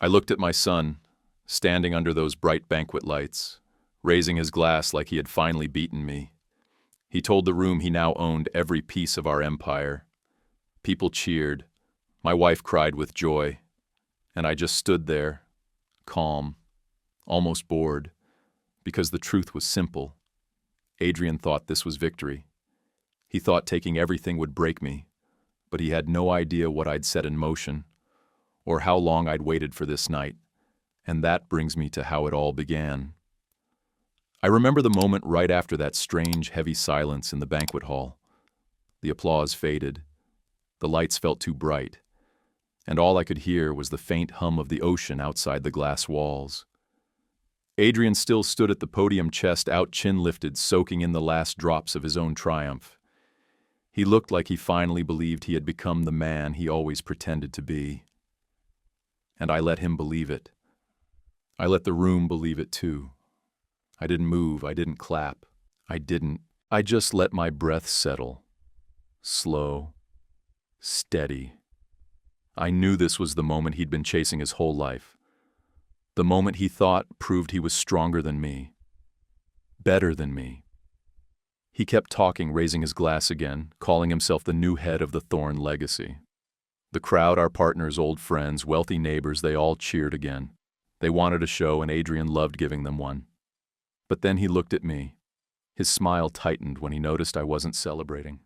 I looked at my son, standing under those bright banquet lights, raising his glass like he had finally beaten me. He told the room he now owned every piece of our empire. People cheered. My wife cried with joy. And I just stood there, calm, almost bored, because the truth was simple. Adrian thought this was victory. He thought taking everything would break me, but he had no idea what I'd set in motion, or how long I'd waited for this night. And that brings me to how it all began. I remember the moment right after that strange, heavy silence in the banquet hall. The applause faded. The lights felt too bright, and all I could hear was the faint hum of the ocean outside the glass walls. Adrian still stood at the podium, chest out, chin lifted, soaking in the last drops of his own triumph. He looked like he finally believed he had become the man he always pretended to be. And I let him believe it. I let the room believe it too. I didn't move, I didn't clap. I just let my breath settle. Slow, steady. I knew this was the moment he'd been chasing his whole life. The moment he thought proved he was stronger than me. Better than me. He kept talking, raising his glass again, calling himself the new head of the Thorne legacy. The crowd, our partners, old friends, wealthy neighbors, they all cheered again. They wanted a show, and Adrian loved giving them one. But then he looked at me. His smile tightened when he noticed I wasn't celebrating.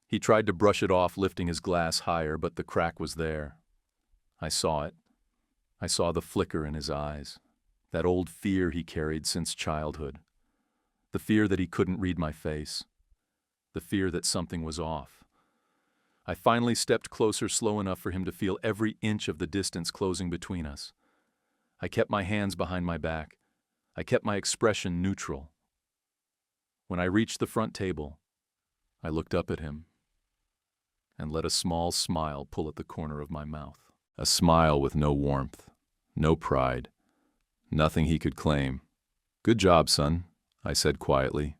He tried to brush it off, lifting his glass higher, but the crack was there. I saw it. I saw the flicker in his eyes, that old fear he carried since childhood. The fear that he couldn't read my face. The fear that something was off. I finally stepped closer, slow enough for him to feel every inch of the distance closing between us. I kept my hands behind my back. I kept my expression neutral. When I reached the front table, I looked up at him and let a small smile pull at the corner of my mouth. A smile with no warmth, no pride, nothing he could claim. "Good job, son," I said quietly.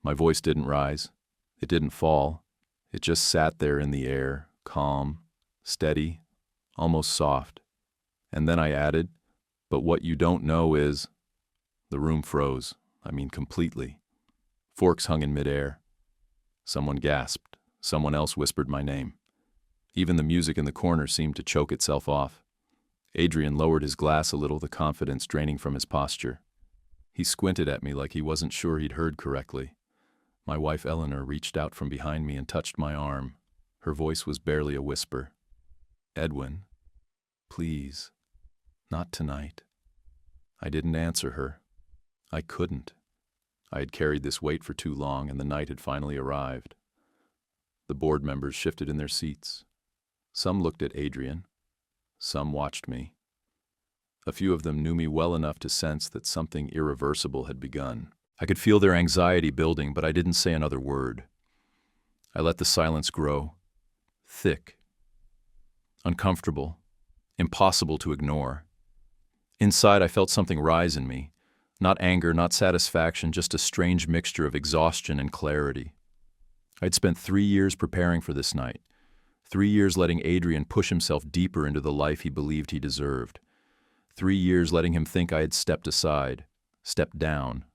My voice didn't rise. It didn't fall. It just sat there in the air, calm, steady, almost soft. And then I added, "But what you don't know is..." The room froze. I mean, completely. Forks hung in midair. Someone gasped. Someone else whispered my name. Even the music in the corner seemed to choke itself off. Adrian lowered his glass a little, the confidence draining from his posture. He squinted at me like he wasn't sure he'd heard correctly. My wife Eleanor reached out from behind me and touched my arm. Her voice was barely a whisper. "Edwin, please, not tonight." I didn't answer her. I couldn't. I had carried this weight for too long, and the night had finally arrived. The board members shifted in their seats. Some looked at Adrian. Some watched me. A few of them knew me well enough to sense that something irreversible had begun. I could feel their anxiety building, but I didn't say another word. I let the silence grow. Thick. Uncomfortable. Impossible to ignore. Inside, I felt something rise in me. Not anger, not satisfaction, just a strange mixture of exhaustion and clarity. I'd spent 3 years preparing for this night. 3 years letting Adrian push himself deeper into the life he believed he deserved. 3 years letting him think I had stepped aside, stepped down,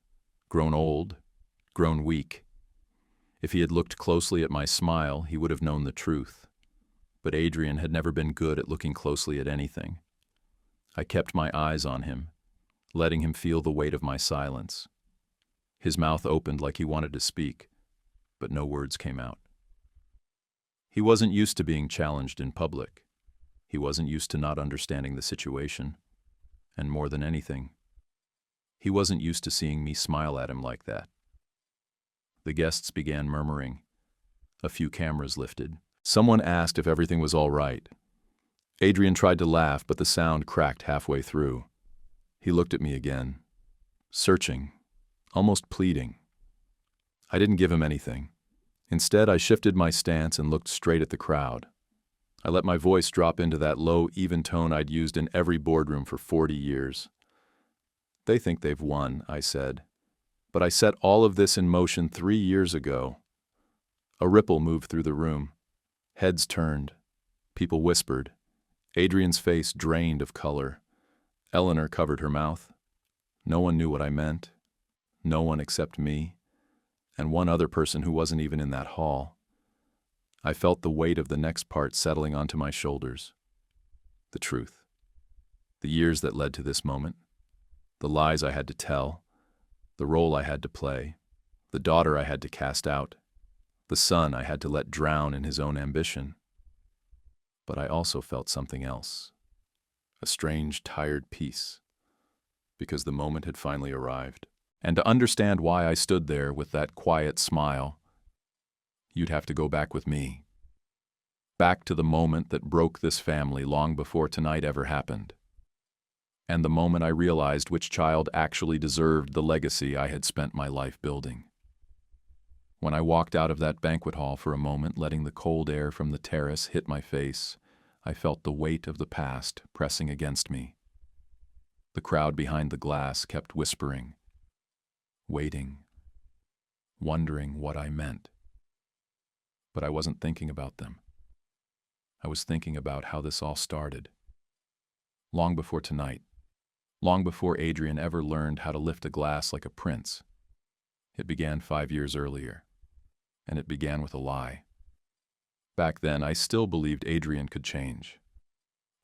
grown old, grown weak. If he had looked closely at my smile, he would have known the truth. But Adrian had never been good at looking closely at anything. I kept my eyes on him, letting him feel the weight of my silence. His mouth opened like he wanted to speak, but no words came out. He wasn't used to being challenged in public. He wasn't used to not understanding the situation. And more than anything, he wasn't used to seeing me smile at him like that. The guests began murmuring. A few cameras lifted. Someone asked if everything was all right. Adrian tried to laugh, but the sound cracked halfway through. He looked at me again, searching, almost pleading. I didn't give him anything. Instead, I shifted my stance and looked straight at the crowd. I let my voice drop into that low, even tone I'd used in every boardroom for 40 years. "They think they've won," I said. "But I set all of this in motion 3 years ago." A ripple moved through the room. Heads turned. People whispered. Adrian's face drained of color. Eleanor covered her mouth. No one knew what I meant. No one except me, and one other person who wasn't even in that hall. I felt the weight of the next part settling onto my shoulders. The truth. The years that led to this moment. The lies I had to tell. The role I had to play. The daughter I had to cast out. The son I had to let drown in his own ambition. But I also felt something else. A strange, tired peace. Because the moment had finally arrived. And to understand why I stood there with that quiet smile, you'd have to go back with me. Back to the moment that broke this family long before tonight ever happened. And the moment I realized which child actually deserved the legacy I had spent my life building. When I walked out of that banquet hall for a moment, letting the cold air from the terrace hit my face, I felt the weight of the past pressing against me. The crowd behind the glass kept whispering, waiting, wondering what I meant. But I wasn't thinking about them. I was thinking about how this all started. Long before tonight. Long before Adrian ever learned how to lift a glass like a prince. It began 5 years earlier. And it began with a lie. Back then, I still believed Adrian could change.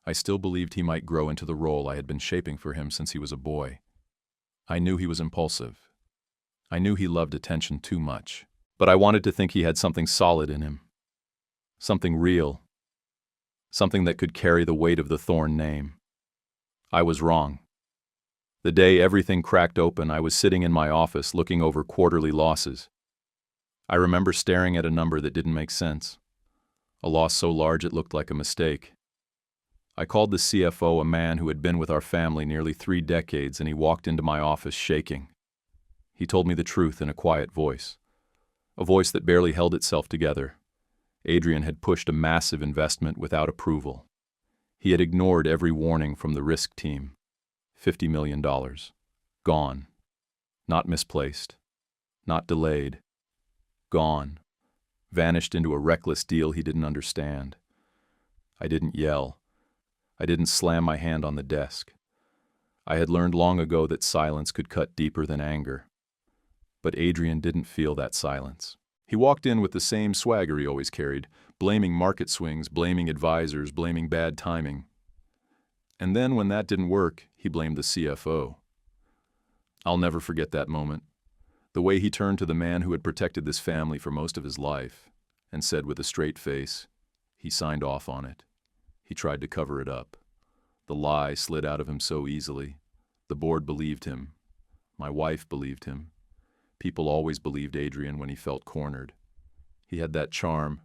I still believed he might grow into the role I had been shaping for him since he was a boy. I knew he was impulsive. I knew he loved attention too much. But I wanted to think he had something solid in him. Something real. Something that could carry the weight of the Thorn name. I was wrong. The day everything cracked open, I was sitting in my office looking over quarterly losses. I remember staring at a number that didn't make sense. A loss so large it looked like a mistake. I called the CFO, a man who had been with our family nearly 3 decades, and he walked into my office shaking. He told me the truth in a quiet voice. A voice that barely held itself together. Adrian had pushed a massive investment without approval. He had ignored every warning from the risk team. $50 million. Gone. Not misplaced. Not delayed. Gone. Vanished into a reckless deal he didn't understand. I didn't yell. I didn't slam my hand on the desk. I had learned long ago that silence could cut deeper than anger. But Adrian didn't feel that silence. He walked in with the same swagger he always carried, blaming market swings, blaming advisors, blaming bad timing. And then when that didn't work, he blamed the CFO. I'll never forget that moment. The way he turned to the man who had protected this family for most of his life and said with a straight face, he signed off on it. He tried to cover it up. The lie slid out of him so easily. The board believed him. My wife believed him. People always believed Adrian when he felt cornered. He had that charm,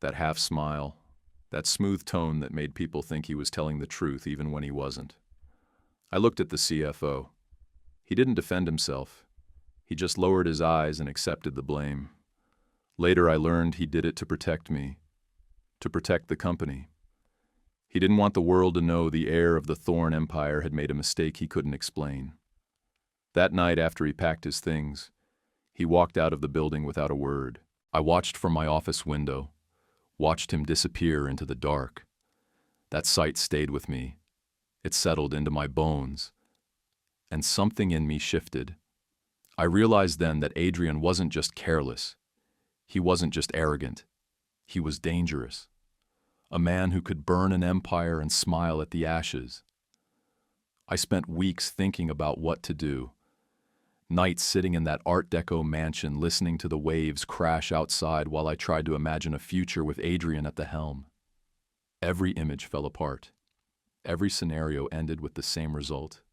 that half smile, that smooth tone that made people think he was telling the truth even when he wasn't. I looked at the CFO. He didn't defend himself. He just lowered his eyes and accepted the blame. Later I learned he did it to protect me, to protect the company. He didn't want the world to know the heir of the Thorn Empire had made a mistake he couldn't explain. That night after he packed his things, he walked out of the building without a word. I watched from my office window, watched him disappear into the dark. That sight stayed with me. It settled into my bones. And something in me shifted. I realized then that Adrian wasn't just careless. He wasn't just arrogant. He was dangerous. A man who could burn an empire and smile at the ashes. I spent weeks thinking about what to do. Nights sitting in that Art Deco mansion listening to the waves crash outside while I tried to imagine a future with Adrian at the helm. Every image fell apart. Every scenario ended with the same result.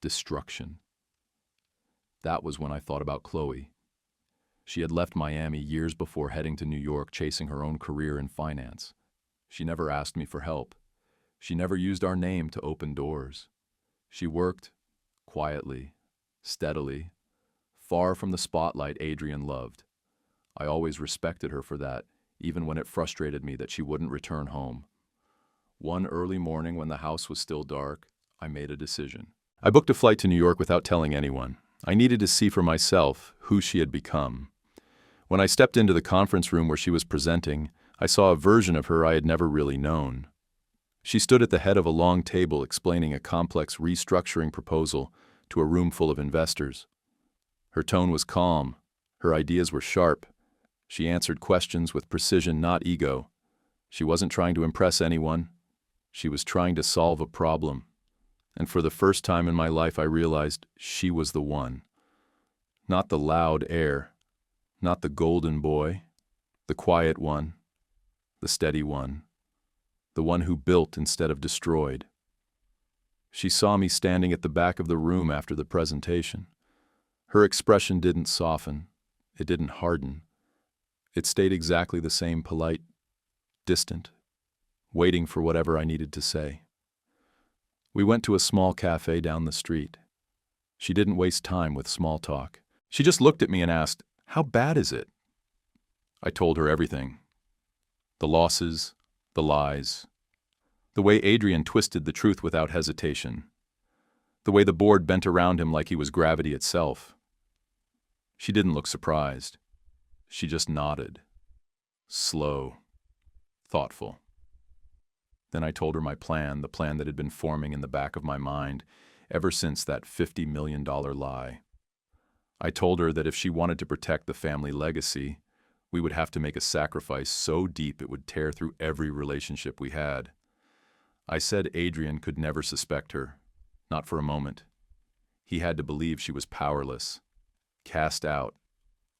Destruction. That was when I thought about Chloe. She had left Miami years before heading to New York, chasing her own career in finance. She never asked me for help. She never used our name to open doors. She worked quietly, steadily, far from the spotlight Adrian loved. I always respected her for that, even when it frustrated me that she wouldn't return home. One early morning when the house was still dark, I made a decision. I booked a flight to New York without telling anyone. I needed to see for myself who she had become. When I stepped into the conference room where she was presenting, I saw a version of her I had never really known. She stood at the head of a long table explaining a complex restructuring proposal to a room full of investors. Her tone was calm. Her ideas were sharp. She answered questions with precision, not ego. She wasn't trying to impress anyone. She was trying to solve a problem. And for the first time in my life, I realized she was the one. Not the loud heir, not the golden boy, the quiet one, the steady one, the one who built instead of destroyed. She saw me standing at the back of the room after the presentation. Her expression didn't soften. It didn't harden. It stayed exactly the same, polite, distant, waiting for whatever I needed to say. We went to a small cafe down the street. She didn't waste time with small talk. She just looked at me and asked, "How bad is it?" I told her everything. The losses, the lies, the way Adrian twisted the truth without hesitation, the way the board bent around him like he was gravity itself. She didn't look surprised. She just nodded. Slow, thoughtful. Then I told her my plan, the plan that had been forming in the back of my mind ever since that $50 million lie. I told her that if she wanted to protect the family legacy, we would have to make a sacrifice so deep it would tear through every relationship we had. I said Adrian could never suspect her, not for a moment. He had to believe she was powerless, cast out,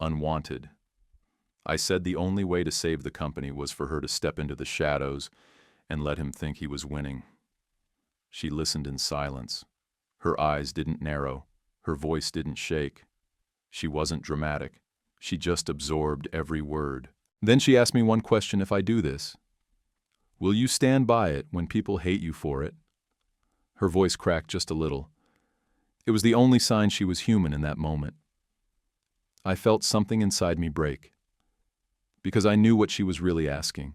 unwanted. I said the only way to save the company was for her to step into the shadows and let him think he was winning. She listened in silence. Her eyes didn't narrow. Her voice didn't shake. She wasn't dramatic. She just absorbed every word. Then she asked me one question: if I do this, will you stand by it when people hate you for it? Her voice cracked just a little. It was the only sign she was human in that moment. I felt something inside me break, because I knew what she was really asking.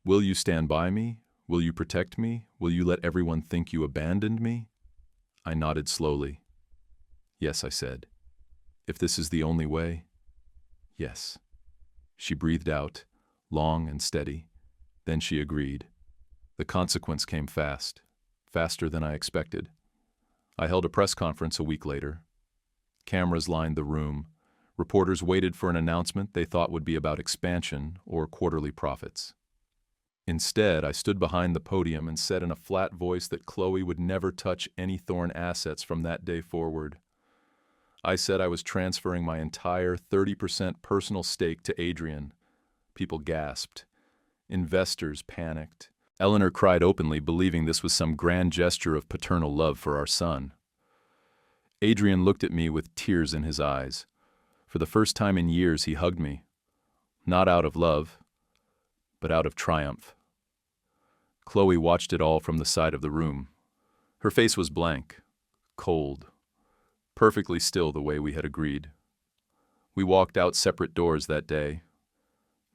Will you stand by me? Will you protect me? Will you let everyone think you abandoned me? I nodded slowly. Yes, I said. If this is the only way, yes. She breathed out, long and steady. Then she agreed. The consequence came fast, faster than I expected. I held a press conference a week later. Cameras lined the room. Reporters waited for an announcement they thought would be about expansion or quarterly profits. Instead, I stood behind the podium and said in a flat voice that Chloe would never touch any Thorn assets from that day forward. I said I was transferring my entire 30% personal stake to Adrian. People gasped. Investors panicked. Eleanor cried openly, believing this was some grand gesture of paternal love for our son. Adrian looked at me with tears in his eyes. For the first time in years, he hugged me. Not out of love, but out of triumph. Chloe watched it all from the side of the room. Her face was blank, cold, perfectly still the way we had agreed. We walked out separate doors that day,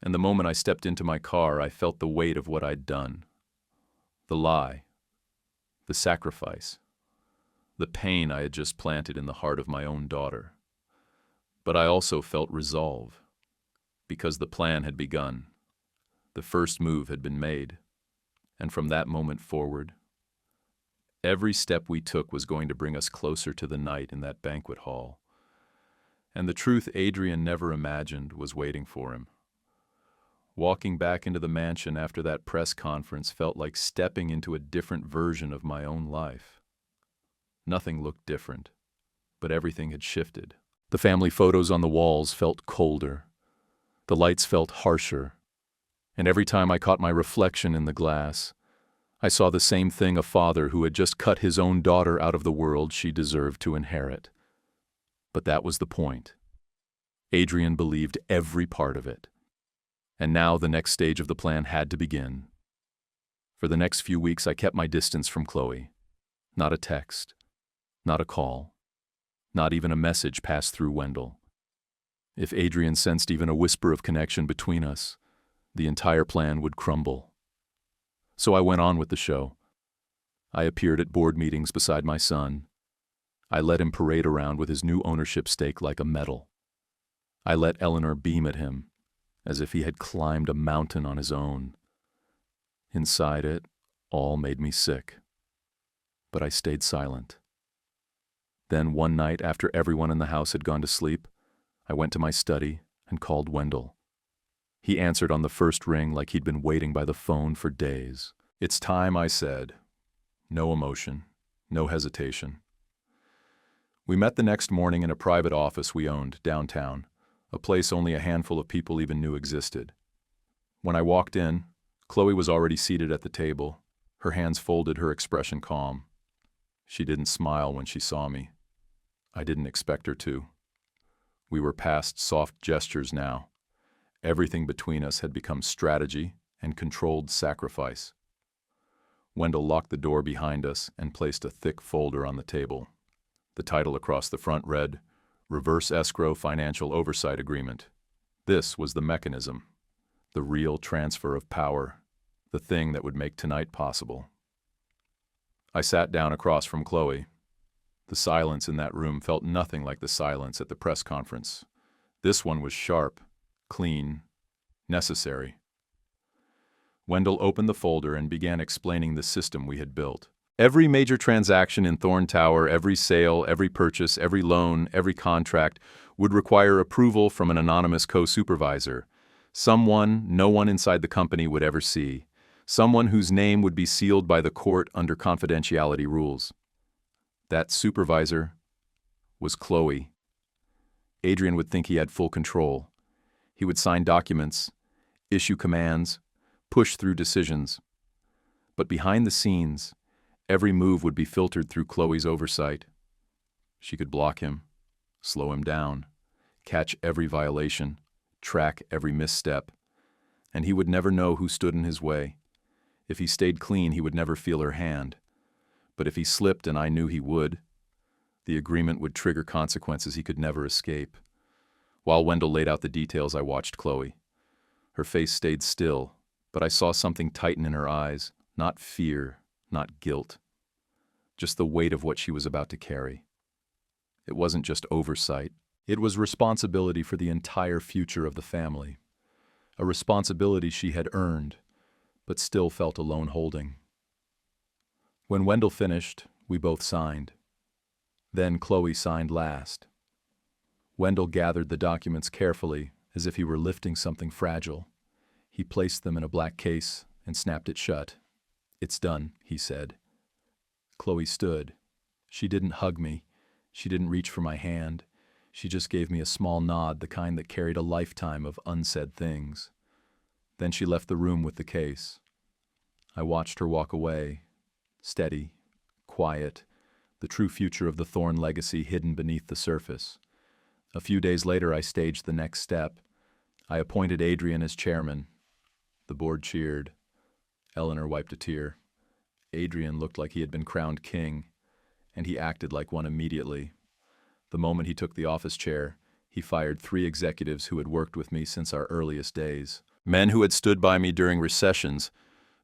and the moment I stepped into my car, I felt the weight of what I'd done. The lie, the sacrifice, the pain I had just planted in the heart of my own daughter. But I also felt resolve, because the plan had begun. The first move had been made, and from that moment forward, every step we took was going to bring us closer to the night in that banquet hall. And the truth Adrian never imagined was waiting for him. Walking back into the mansion after that press conference felt like stepping into a different version of my own life. Nothing looked different, but everything had shifted. The family photos on the walls felt colder. The lights felt harsher. And every time I caught my reflection in the glass, I saw the same thing: a father who had just cut his own daughter out of the world she deserved to inherit. But that was the point. Adrian believed every part of it. And now the next stage of the plan had to begin. For the next few weeks, I kept my distance from Chloe. Not a text, not a call, not even a message passed through Wendell. If Adrian sensed even a whisper of connection between us, the entire plan would crumble. So I went on with the show. I appeared at board meetings beside my son. I let him parade around with his new ownership stake like a medal. I let Eleanor beam at him, as if he had climbed a mountain on his own. Inside it, all made me sick. But I stayed silent. Then one night, after everyone in the house had gone to sleep, I went to my study and called Wendell. He answered on the first ring like he'd been waiting by the phone for days. "It's time," I said. No emotion, no hesitation. We met the next morning in a private office we owned downtown, a place only a handful of people even knew existed. When I walked in, Chloe was already seated at the table, her hands folded, her expression calm. She didn't smile when she saw me. I didn't expect her to. We were past soft gestures now. Everything between us had become strategy and controlled sacrifice. Wendell locked the door behind us and placed a thick folder on the table. The title across the front read, "Reverse Escrow Financial Oversight Agreement." This was the mechanism, the real transfer of power, the thing that would make tonight possible. I sat down across from Chloe. The silence in that room felt nothing like the silence at the press conference. This one was sharp, clean, necessary. Wendell opened the folder and began explaining the system we had built. Every major transaction in Thorn Tower, every sale, every purchase, every loan, every contract would require approval from an anonymous co-supervisor, someone no one inside the company would ever see, someone whose name would be sealed by the court under confidentiality rules. That supervisor was Chloe. Adrian would think he had full control. He would sign documents, issue commands, push through decisions. But behind the scenes, every move would be filtered through Chloe's oversight. She could block him, slow him down, catch every violation, track every misstep, and he would never know who stood in his way. If he stayed clean, he would never feel her hand. But if he slipped, and I knew he would, the agreement would trigger consequences he could never escape. While Wendell laid out the details, I watched Chloe. Her face stayed still, but I saw something tighten in her eyes, not fear, not guilt, just the weight of what she was about to carry. It wasn't just oversight. It was responsibility for the entire future of the family, a responsibility she had earned, but still felt alone holding. When Wendell finished, we both signed. Then Chloe signed last. Wendell gathered the documents carefully, as if he were lifting something fragile. He placed them in a black case and snapped it shut. "It's done," he said. Chloe stood. She didn't hug me. She didn't reach for my hand. She just gave me a small nod, the kind that carried a lifetime of unsaid things. Then she left the room with the case. I watched her walk away, steady, quiet, the true future of the Thorn legacy hidden beneath the surface. A few days later, I staged the next step. I appointed Adrian as chairman. The board cheered. Eleanor wiped a tear. Adrian looked like he had been crowned king, and he acted like one immediately. The moment he took the office chair, he fired 3 executives who had worked with me since our earliest days. Men who had stood by me during recessions.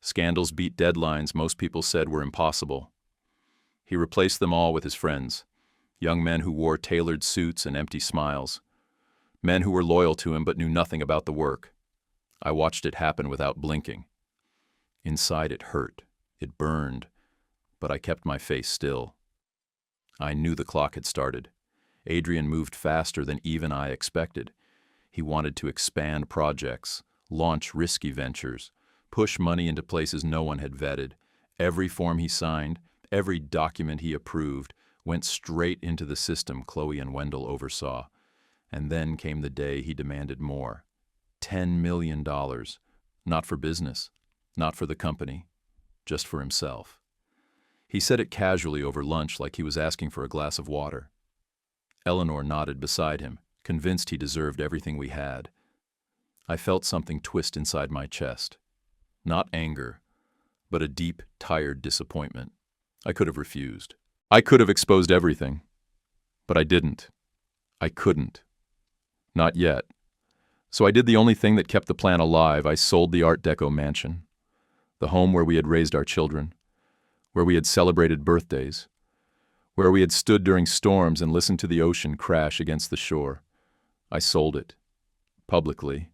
Scandals beat deadlines most people said were impossible. He replaced them all with his friends, young men who wore tailored suits and empty smiles, men who were loyal to him but knew nothing about the work. I watched it happen without blinking. Inside it hurt, it burned, but I kept my face still. I knew the clock had started. Adrian moved faster than even I expected. He wanted to expand projects, launch risky ventures, push money into places no one had vetted. Every form he signed, every document he approved, went straight into the system Chloe and Wendell oversaw. And then came the day he demanded more. $10 million. Not for business, not for the company, just for himself. He said it casually over lunch like he was asking for a glass of water. Eleanor nodded beside him, convinced he deserved everything we had. I felt something twist inside my chest. Not anger, but a deep, tired disappointment. I could have refused. I could have exposed everything. But I didn't. I couldn't. Not yet. So I did the only thing that kept the plan alive. I sold the Art Deco mansion, the home where we had raised our children, where we had celebrated birthdays, where we had stood during storms and listened to the ocean crash against the shore. I sold it, publicly,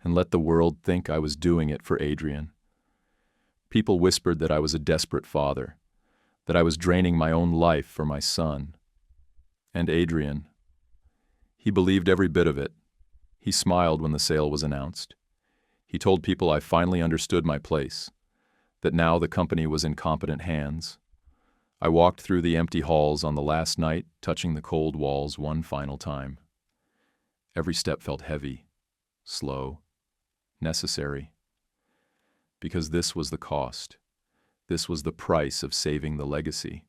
and let the world think I was doing it for Adrian. People whispered that I was a desperate father, that I was draining my own life for my son. And Adrian. He believed every bit of it. He smiled when the sale was announced. He told people I finally understood my place, that now the company was in competent hands. I walked through the empty halls on the last night, touching the cold walls one final time. Every step felt heavy, slow, necessary. Because this was the cost. This was the price of saving the legacy.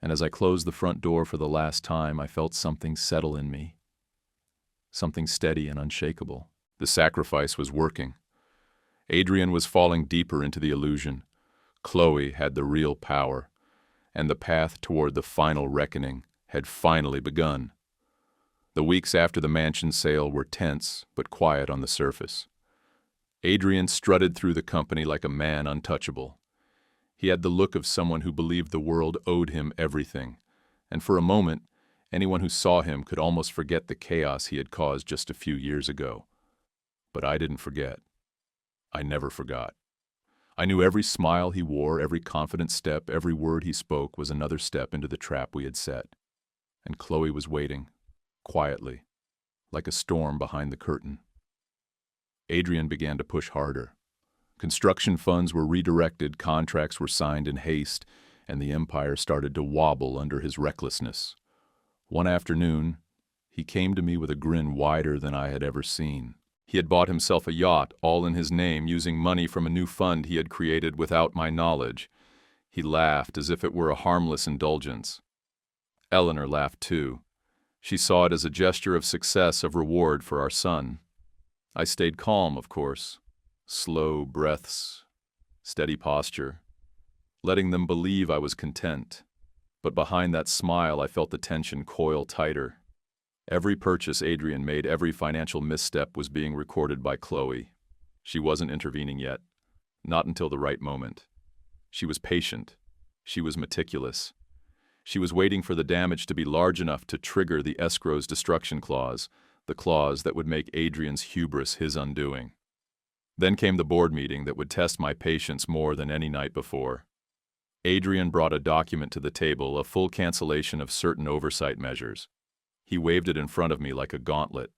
And as I closed the front door for the last time, I felt something settle in me. Something steady and unshakable. The sacrifice was working. Adrian was falling deeper into the illusion. Chloe had the real power, and the path toward the final reckoning had finally begun. The weeks after the mansion sale were tense but quiet on the surface. Adrian strutted through the company like a man untouchable. He had the look of someone who believed the world owed him everything, and for a moment, anyone who saw him could almost forget the chaos he had caused just a few years ago. But I didn't forget. I never forgot. I knew every smile he wore, every confident step, every word he spoke was another step into the trap we had set. And Chloe was waiting, quietly, like a storm behind the curtain. Adrian began to push harder. Construction funds were redirected, contracts were signed in haste, and the empire started to wobble under his recklessness. One afternoon, he came to me with a grin wider than I had ever seen. He had bought himself a yacht, all in his name, using money from a new fund he had created without my knowledge. He laughed as if it were a harmless indulgence. Eleanor laughed too. She saw it as a gesture of success, of reward for our son. I stayed calm, of course. Slow breaths, steady posture, letting them believe I was content. But behind that smile, I felt the tension coil tighter. Every purchase Adrian made, every financial misstep was being recorded by Chloe. She wasn't intervening yet, not until the right moment. She was patient. She was meticulous. She was waiting for the damage to be large enough to trigger the escrow's destruction clause, the clause that would make Adrian's hubris his undoing. Then came the board meeting that would test my patience more than any night before. Adrian brought a document to the table, a full cancellation of certain oversight measures. He waved it in front of me like a gauntlet.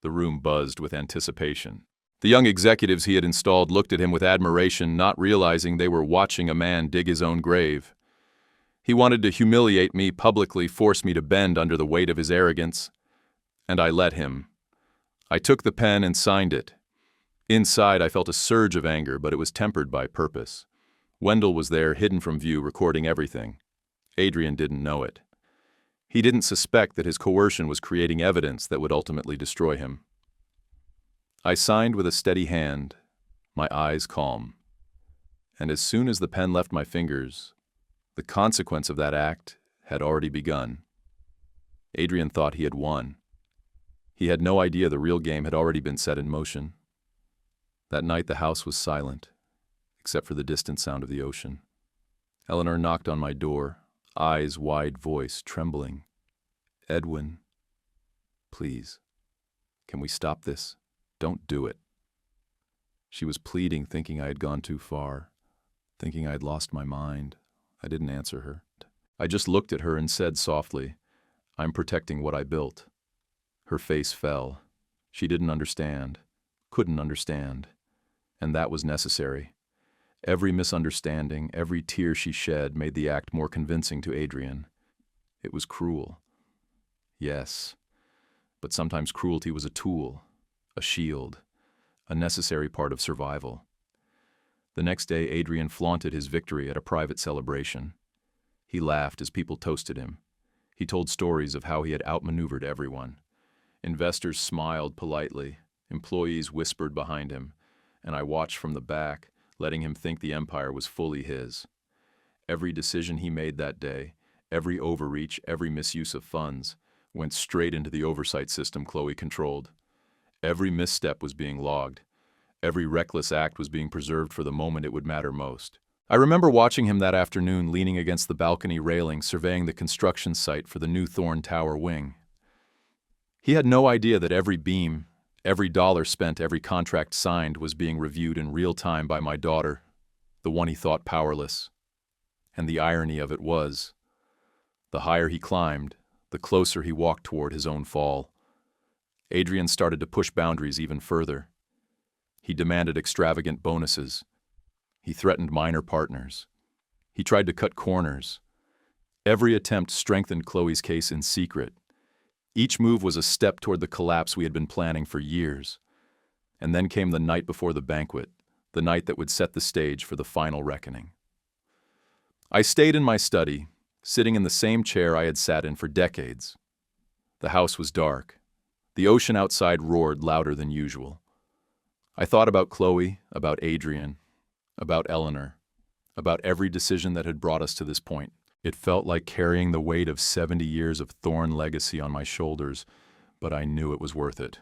The room buzzed with anticipation. The young executives he had installed looked at him with admiration, not realizing they were watching a man dig his own grave. He wanted to humiliate me, publicly force me to bend under the weight of his arrogance. And I let him. I took the pen and signed it. Inside, I felt a surge of anger, but it was tempered by purpose. Wendell was there, hidden from view, recording everything. Adrian didn't know it. He didn't suspect that his coercion was creating evidence that would ultimately destroy him. I signed with a steady hand, my eyes calm. And as soon as the pen left my fingers, the consequence of that act had already begun. Adrian thought he had won. He had no idea the real game had already been set in motion. That night the house was silent, except for the distant sound of the ocean. Eleanor knocked on my door, eyes wide, voice trembling. "Edwin, please, can we stop this? Don't do it." She was pleading, thinking I had gone too far, thinking I had lost my mind. I didn't answer her. I just looked at her and said softly, "I'm protecting what I built." Her face fell. She didn't understand, couldn't understand. And that was necessary. Every misunderstanding, every tear she shed made the act more convincing to Adrian. It was cruel. Yes, but sometimes cruelty was a tool, a shield, a necessary part of survival. The next day, Adrian flaunted his victory at a private celebration. He laughed as people toasted him. He told stories of how he had outmaneuvered everyone. Investors smiled politely. Employees whispered behind him, and I watched from the back, letting him think the empire was fully his. Every decision he made that day, every overreach, every misuse of funds, went straight into the oversight system Chloe controlled. Every misstep was being logged. Every reckless act was being preserved for the moment it would matter most. I remember watching him that afternoon leaning against the balcony railing, surveying the construction site for the new Thorn Tower wing. He had no idea that every beam, every dollar spent, every contract signed was being reviewed in real time by my daughter, the one he thought powerless. And the irony of it was, the higher he climbed, the closer he walked toward his own fall. Adrian started to push boundaries even further. He demanded extravagant bonuses. He threatened minor partners. He tried to cut corners. Every attempt strengthened Chloe's case in secret. Each move was a step toward the collapse we had been planning for years. And then came the night before the banquet, the night that would set the stage for the final reckoning. I stayed in my study, sitting in the same chair I had sat in for decades. The house was dark. The ocean outside roared louder than usual. I thought about Chloe, about Adrian, about Eleanor, about every decision that had brought us to this point. It felt like carrying the weight of 70 years of Thorn legacy on my shoulders, but I knew it was worth it.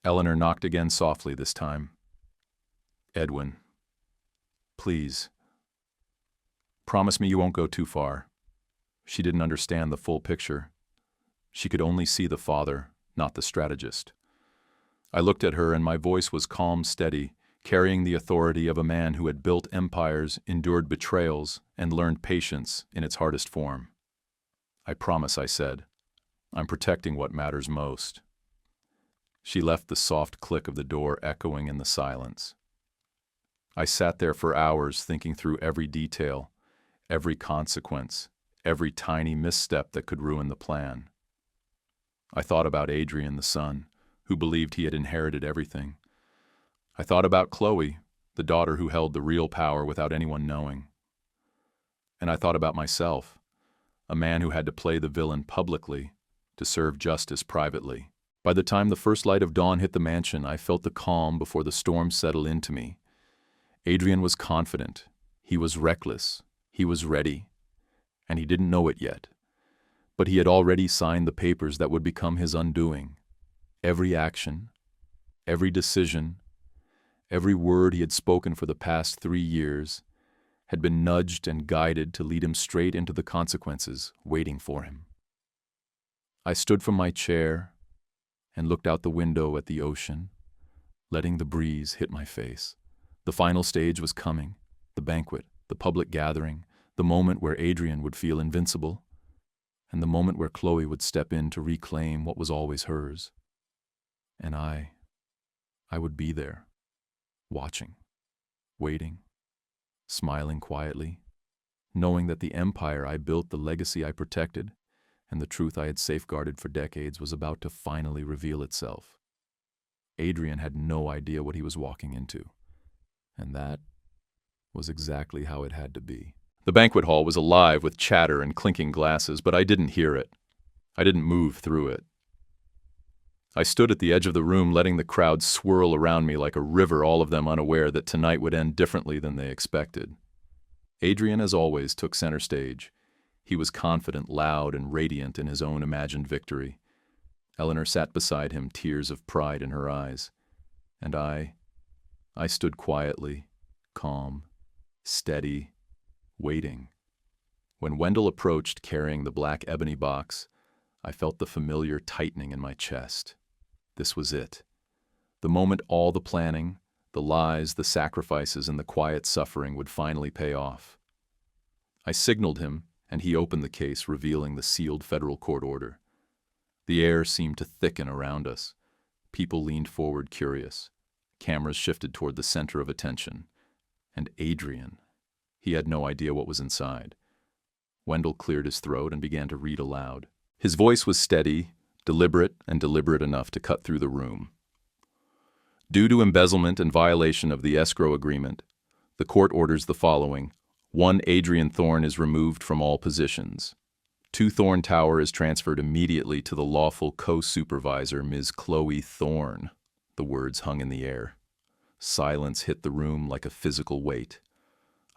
Eleanor knocked again softly this time. "Edwin, please. Promise me you won't go too far." She didn't understand the full picture. She could only see the father, not the strategist. I looked at her and my voice was calm, steady, carrying the authority of a man who had built empires, endured betrayals, and learned patience in its hardest form. "I promise," I said. "I'm protecting what matters most." She left the soft click of the door echoing in the silence. I sat there for hours thinking through every detail, every consequence, every tiny misstep that could ruin the plan. I thought about Adrian, the son, who believed he had inherited everything. I thought about Chloe, the daughter who held the real power without anyone knowing. And I thought about myself, a man who had to play the villain publicly to serve justice privately. By the time the first light of dawn hit the mansion, I felt the calm before the storm settled into me. Adrian was confident. He was reckless. He was ready. And he didn't know it yet. But he had already signed the papers that would become his undoing. Every action, every decision, every word he had spoken for the past 3 years had been nudged and guided to lead him straight into the consequences waiting for him. I stood from my chair and looked out the window at the ocean, letting the breeze hit my face. The final stage was coming, the banquet, the public gathering, the moment where Adrian would feel invincible, and the moment where Chloe would step in to reclaim what was always hers. And I would be there, watching, waiting, smiling quietly, knowing that the empire I built, the legacy I protected, and the truth I had safeguarded for decades was about to finally reveal itself. Adrian had no idea what he was walking into, and that was exactly how it had to be. The banquet hall was alive with chatter and clinking glasses, but I didn't hear it. I didn't move through it. I stood at the edge of the room, letting the crowd swirl around me like a river, all of them unaware that tonight would end differently than they expected. Adrian, as always, took center stage. He was confident, loud, and radiant in his own imagined victory. Eleanor sat beside him, tears of pride in her eyes. And I stood quietly, calm, steady, waiting. When Wendell approached carrying the black ebony box, I felt the familiar tightening in my chest. This was it. The moment all the planning, the lies, the sacrifices, and the quiet suffering would finally pay off. I signaled him, and he opened the case, revealing the sealed federal court order. The air seemed to thicken around us. People leaned forward, curious. Cameras shifted toward the center of attention. And Adrian. He had no idea what was inside. Wendell cleared his throat and began to read aloud. His voice was steady, deliberate, and deliberate enough to cut through the room. Due to embezzlement and violation of the escrow agreement, the court orders the following. 1. Adrian Thorn is removed from all positions. 2. Thorn Tower is transferred immediately to the lawful co-supervisor, Ms. Chloe Thorn. The words hung in the air. Silence hit the room like a physical weight.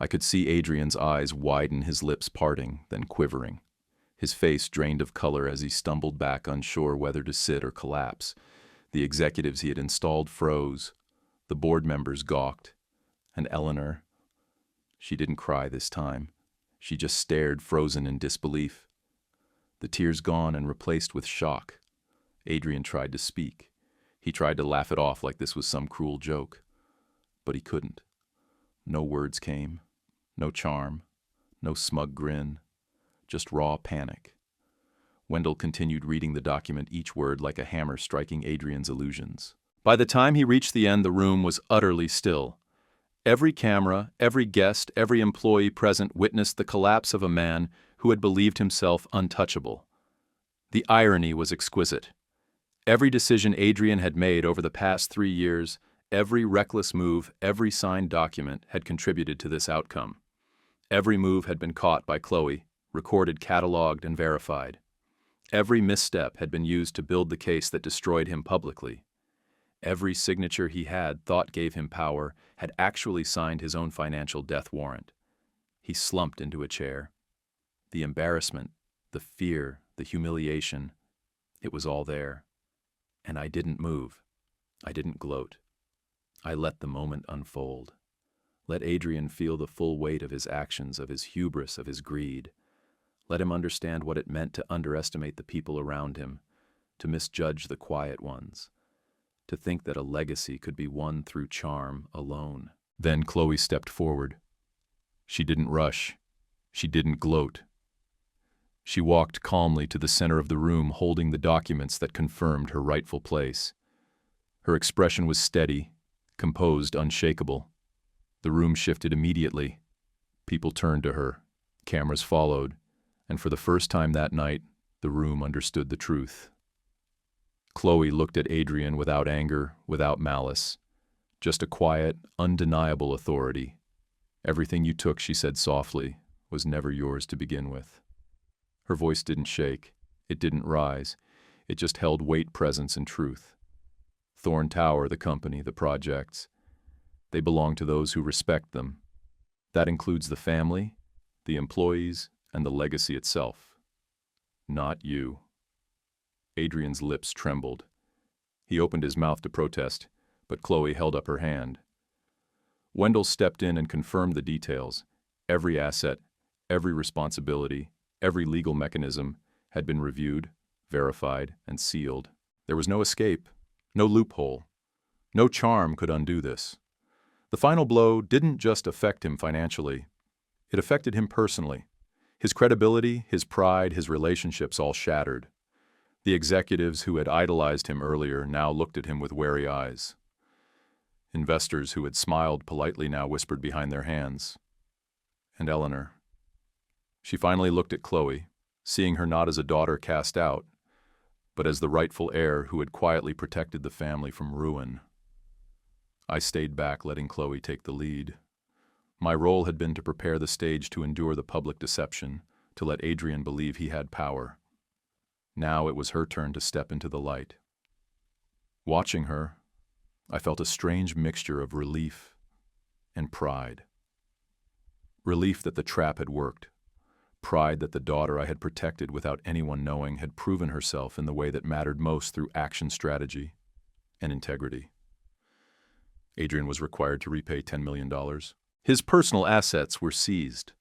I could see Adrian's eyes widen, his lips parting, then quivering. His face drained of color as he stumbled back, unsure whether to sit or collapse. The executives he had installed froze. The board members gawked. And Eleanor, she didn't cry this time. She just stared, frozen in disbelief. The tears gone and replaced with shock. Adrian tried to speak. He tried to laugh it off like this was some cruel joke. But he couldn't. No words came, no charm, no smug grin, just raw panic. Wendell continued reading the document, each word like a hammer striking Adrian's illusions. By the time he reached the end, the room was utterly still. Every camera, every guest, every employee present witnessed the collapse of a man who had believed himself untouchable. The irony was exquisite. Every decision Adrian had made over the past 3 years, every reckless move, every signed document had contributed to this outcome. Every move had been caught by Chloe, recorded, cataloged, and verified. Every misstep had been used to build the case that destroyed him publicly. Every signature he had thought gave him power had actually signed his own financial death warrant. He slumped into a chair. The embarrassment, the fear, the humiliation, it was all there. And I didn't move. I didn't gloat. I let the moment unfold. Let Adrian feel the full weight of his actions, of his hubris, of his greed. Let him understand what it meant to underestimate the people around him, to misjudge the quiet ones, to think that a legacy could be won through charm alone. Then Chloe stepped forward. She didn't rush. She didn't gloat. She walked calmly to the center of the room, holding the documents that confirmed her rightful place. Her expression was steady, composed, unshakable. The room shifted immediately. People turned to her. Cameras followed. And for the first time that night, the room understood the truth. Chloe looked at Adrian without anger, without malice. Just a quiet, undeniable authority. Everything you took, she said softly, was never yours to begin with. Her voice didn't shake. It didn't rise. It just held weight, presence, and truth. Thorn Tower, the company, the projects, they belong to those who respect them. That includes the family, the employees, and the legacy itself. Not you. Adrian's lips trembled. He opened his mouth to protest, but Chloe held up her hand. Wendell stepped in and confirmed the details. Every asset, every responsibility, every legal mechanism had been reviewed, verified, and sealed. There was no escape, no loophole. No charm could undo this. The final blow didn't just affect him financially. It affected him personally. His credibility, his pride, his relationships all shattered. The executives who had idolized him earlier now looked at him with wary eyes. Investors who had smiled politely now whispered behind their hands. And Eleanor. She finally looked at Chloe, seeing her not as a daughter cast out, but as the rightful heir who had quietly protected the family from ruin. I stayed back, letting Chloe take the lead. My role had been to prepare the stage to endure the public deception, to let Adrian believe he had power. Now it was her turn to step into the light. Watching her, I felt a strange mixture of relief and pride. Relief that the trap had worked. Pride that the daughter I had protected without anyone knowing had proven herself in the way that mattered most through action strategy and integrity. Adrian was required to repay $10 million. His personal assets were seized.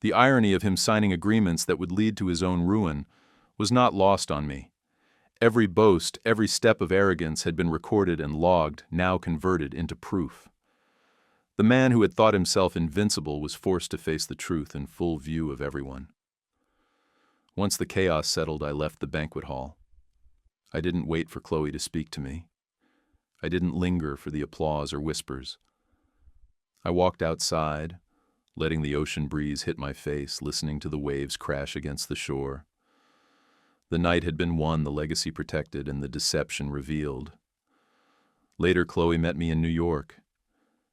The irony of him signing agreements that would lead to his own ruin was not lost on me. Every boast, every step of arrogance had been recorded and logged, now converted into proof. The man who had thought himself invincible was forced to face the truth in full view of everyone. Once the chaos settled, I left the banquet hall. I didn't wait for Chloe to speak to me. I didn't linger for the applause or whispers. I walked outside, letting the ocean breeze hit my face, listening to the waves crash against the shore. The night had been won, the legacy protected, and the deception revealed. Later, Chloe met me in New York.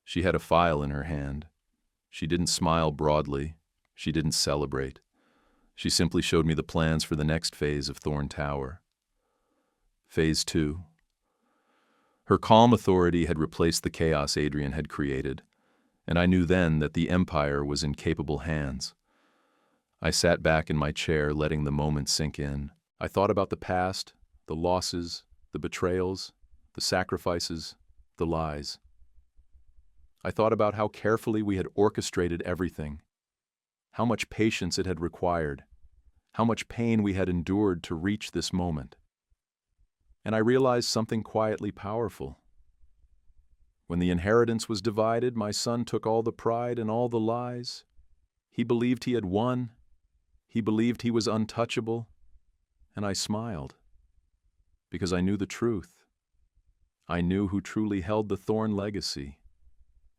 She had a file in her hand. She didn't smile broadly. She didn't celebrate. She simply showed me the plans for the next phase of Thorn Tower. Phase 2. Her calm authority had replaced the chaos Adrian had created, and I knew then that the empire was in capable hands. I sat back in my chair, letting the moment sink in. I thought about the past, the losses, the betrayals, the sacrifices, the lies. I thought about how carefully we had orchestrated everything, how much patience it had required, how much pain we had endured to reach this moment. And I realized something quietly powerful. When the inheritance was divided, my son took all the pride and all the lies. He believed he had won. He believed he was untouchable. And I smiled, because I knew the truth. I knew who truly held the Thorne legacy.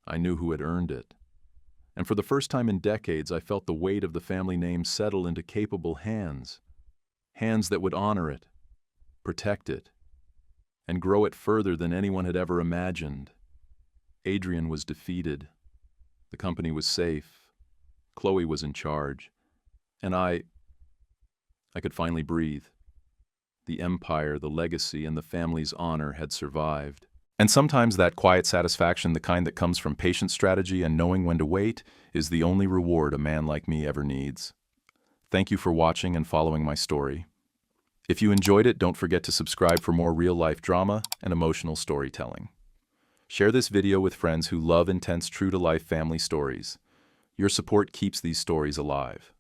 I knew who had earned it. And for the first time in decades, I felt the weight of the family name settle into capable hands. Hands that would honor it, protect it, and grow it further than anyone had ever imagined. Adrian was defeated. The company was safe. Chloe was in charge. And I could finally breathe. The empire, the legacy, and the family's honor had survived. And sometimes that quiet satisfaction, the kind that comes from patient strategy and knowing when to wait, is the only reward a man like me ever needs. Thank you for watching and following my story. If you enjoyed it, don't forget to subscribe for more real-life drama and emotional storytelling. Share this video with friends who love intense, true-to-life family stories. Your support keeps these stories alive.